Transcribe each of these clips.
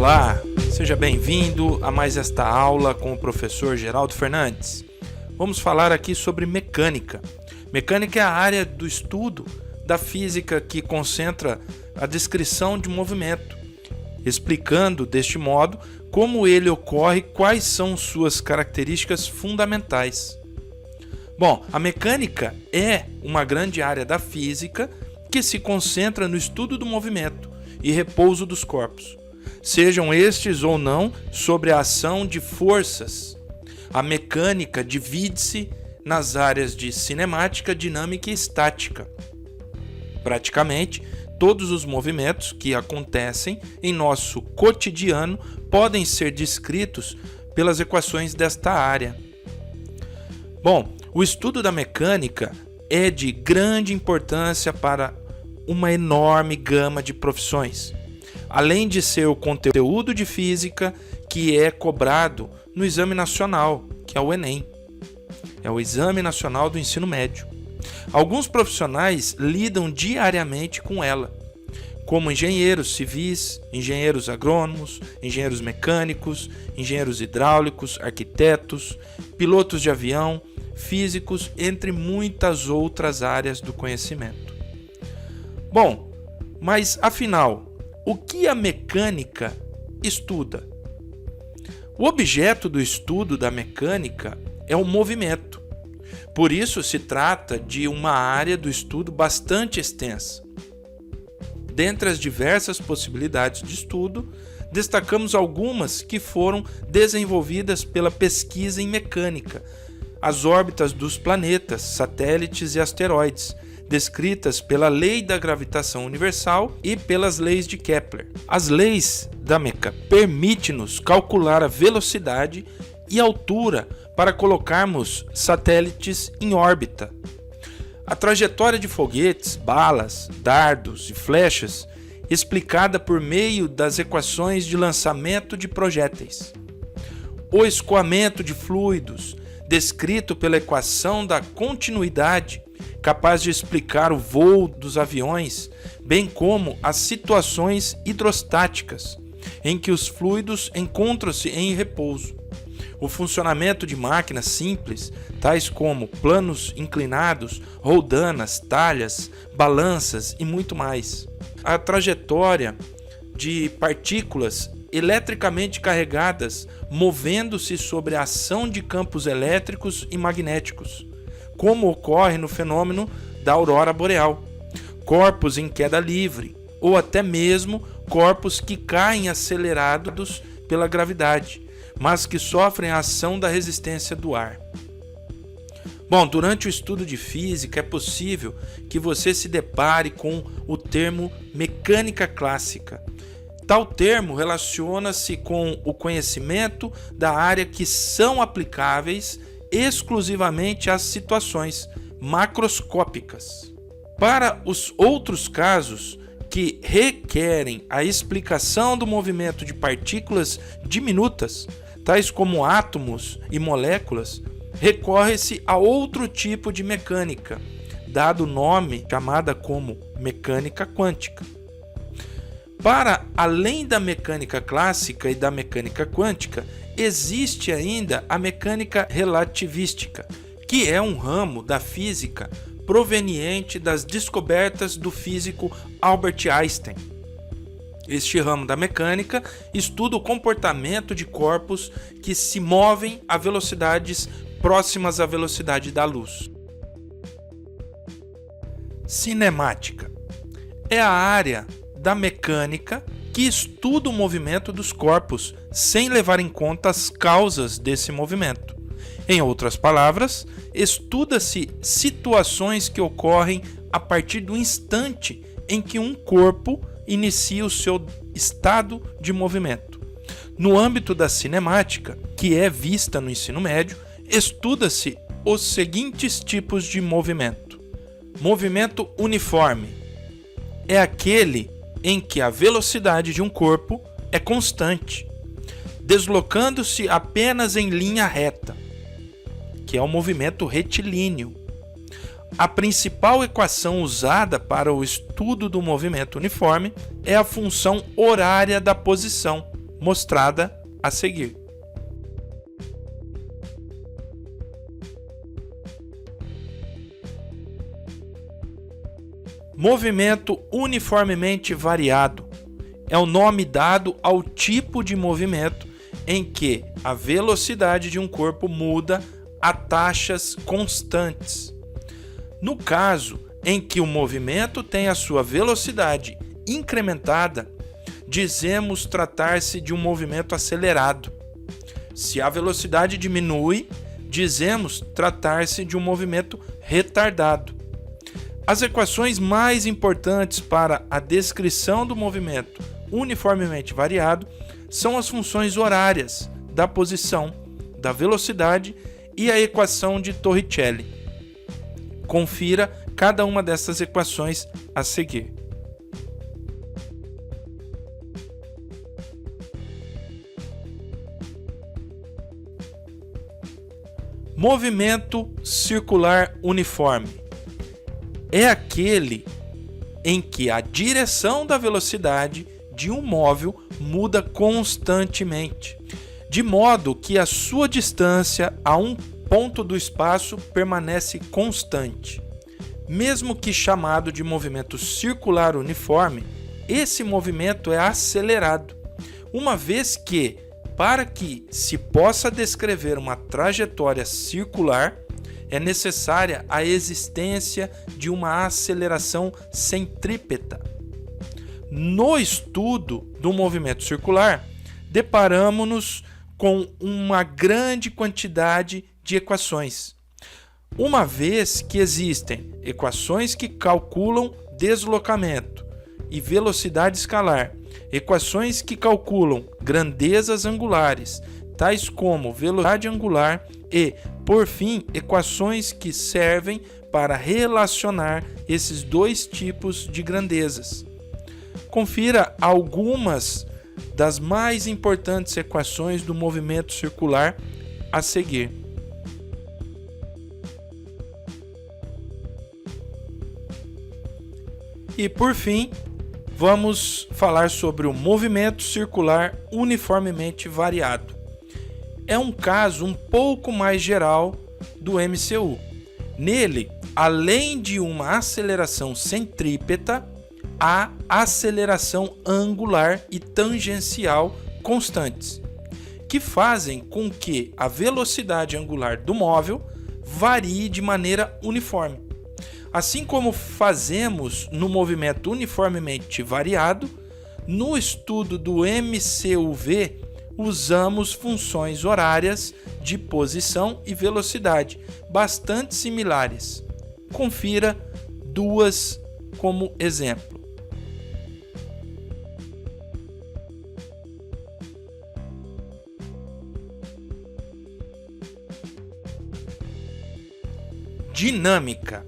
Olá, seja bem-vindo a mais esta aula com o professor Geraldo Fernandes. Vamos falar aqui sobre mecânica. Mecânica é a área do estudo da física que concentra a descrição de movimento, explicando deste modo como ele ocorre e quais são suas características fundamentais. Bom, a mecânica é uma grande área da física que se concentra no estudo do movimento e repouso dos corpos, sejam estes ou não sobre a ação de forças. A mecânica divide-se nas áreas de cinemática, dinâmica e estática. Praticamente, todos os movimentos que acontecem em nosso cotidiano podem ser descritos pelas equações desta área. Bom, o estudo da mecânica é de grande importância para uma enorme gama de profissões, além de ser o conteúdo de física que é cobrado no Exame Nacional, que é o Enem. É o Exame Nacional do Ensino Médio. Alguns profissionais lidam diariamente com ela, como engenheiros civis, engenheiros agrônomos, engenheiros mecânicos, engenheiros hidráulicos, arquitetos, pilotos de avião, físicos, entre muitas outras áreas do conhecimento. Bom, mas afinal, o que a mecânica estuda? O objeto do estudo da mecânica é o movimento. Por isso se trata de uma área do estudo bastante extensa. Dentre as diversas possibilidades de estudo, destacamos algumas que foram desenvolvidas pela pesquisa em mecânica: as órbitas dos planetas, satélites e asteroides, descritas pela lei da gravitação universal e pelas leis de Kepler. As leis da mecânica permitem-nos calcular a velocidade e altura para colocarmos satélites em órbita. A trajetória de foguetes, balas, dardos e flechas, explicada por meio das equações de lançamento de projéteis. O escoamento de fluidos, descrito pela equação da continuidade, capaz de explicar o voo dos aviões, bem como as situações hidrostáticas, em que os fluidos encontram-se em repouso. O funcionamento de máquinas simples, tais como planos inclinados, roldanas, talhas, balanças e muito mais. A trajetória de partículas eletricamente carregadas, movendo-se sobre a ação de campos elétricos e magnéticos, como ocorre no fenômeno da aurora boreal, corpos em queda livre, ou até mesmo corpos que caem acelerados pela gravidade, mas que sofrem a ação da resistência do ar. Bom, durante o estudo de física é possível que você se depare com o termo mecânica clássica. Tal termo relaciona-se com o conhecimento da área que são aplicáveis exclusivamente às situações macroscópicas. Para os outros casos que requerem a explicação do movimento de partículas diminutas, tais como átomos e moléculas, recorre-se a outro tipo de mecânica, dado o nome chamada como mecânica quântica. Para além da mecânica clássica e da mecânica quântica, existe ainda a mecânica relativística, que é um ramo da física proveniente das descobertas do físico Albert Einstein. Este ramo da mecânica estuda o comportamento de corpos que se movem a velocidades próximas à velocidade da luz. Cinemática é a área da mecânica que estuda o movimento dos corpos sem levar em conta as causas desse movimento. Em outras palavras, estuda-se situações que ocorrem a partir do instante em que um corpo inicia o seu estado de movimento. No âmbito da cinemática, que é vista no ensino médio, estuda-se os seguintes tipos de movimento. Movimento uniforme é aquele em que a velocidade de um corpo é constante, deslocando-se apenas em linha reta, que é o movimento retilíneo. A principal equação usada para o estudo do movimento uniforme é a função horária da posição, mostrada a seguir. Movimento uniformemente variado é o nome dado ao tipo de movimento em que a velocidade de um corpo muda a taxas constantes. No caso em que o movimento tem a sua velocidade incrementada, dizemos tratar-se de um movimento acelerado. Se a velocidade diminui, dizemos tratar-se de um movimento retardado. As equações mais importantes para a descrição do movimento uniformemente variado são as funções horárias da posição, da velocidade e a equação de Torricelli. Confira cada uma dessas equações a seguir. Movimento circular uniforme é aquele em que a direção da velocidade de um móvel muda constantemente, de modo que a sua distância a um ponto do espaço permanece constante. Mesmo que chamado de movimento circular uniforme, esse movimento é acelerado, uma vez que, para que se possa descrever uma trajetória circular, é necessária a existência de uma aceleração centrípeta. No estudo do movimento circular, deparamos-nos com uma grande quantidade de equações, uma vez que existem equações que calculam deslocamento e velocidade escalar, equações que calculam grandezas angulares, tais como velocidade angular e, por fim, equações que servem para relacionar esses dois tipos de grandezas. Confira algumas das mais importantes equações do movimento circular a seguir. E, por fim, vamos falar sobre o movimento circular uniformemente variado. É um caso um pouco mais geral do MCU. Nele, além de uma aceleração centrípeta, há aceleração angular e tangencial constantes, que fazem com que a velocidade angular do móvel varie de maneira uniforme. Assim como fazemos no movimento uniformemente variado, no estudo do MCUV, usamos funções horárias de posição e velocidade bastante similares. Confira duas como exemplo. Dinâmica.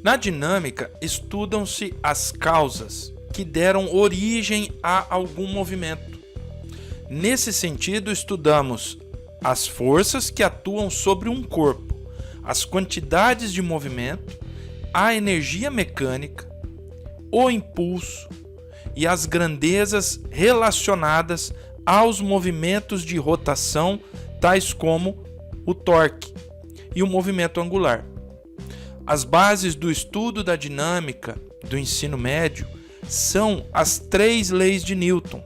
Na dinâmica, estudam-se as causas que deram origem a algum movimento. Nesse sentido, estudamos as forças que atuam sobre um corpo, as quantidades de movimento, a energia mecânica, o impulso e as grandezas relacionadas aos movimentos de rotação, tais como o torque e o movimento angular. As bases do estudo da dinâmica do ensino médio são as 3 leis de Newton.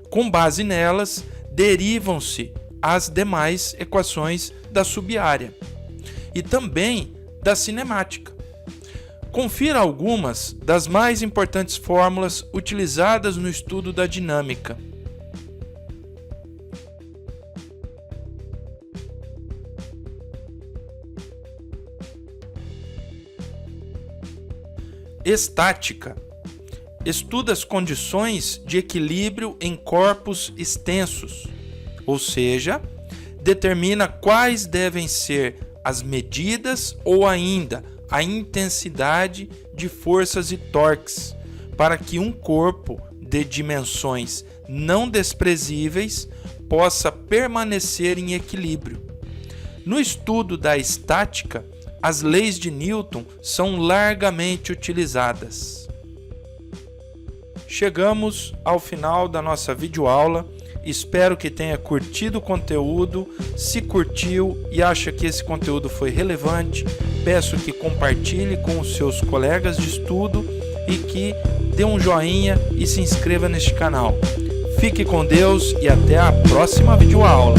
Com base nelas, derivam-se as demais equações da subárea e também da cinemática. Confira algumas das mais importantes fórmulas utilizadas no estudo da dinâmica. Estática. Estuda as condições de equilíbrio em corpos extensos, ou seja, determina quais devem ser as medidas ou ainda a intensidade de forças e torques para que um corpo de dimensões não desprezíveis possa permanecer em equilíbrio. No estudo da estática, as leis de Newton são largamente utilizadas. chegamos ao final da nossa videoaula. Espero que tenha curtido o conteúdo. Se curtiu e acha que esse conteúdo foi relevante, peço que compartilhe com os seus colegas de estudo e que dê um joinha e se inscreva neste canal. Fique com Deus e até a próxima videoaula.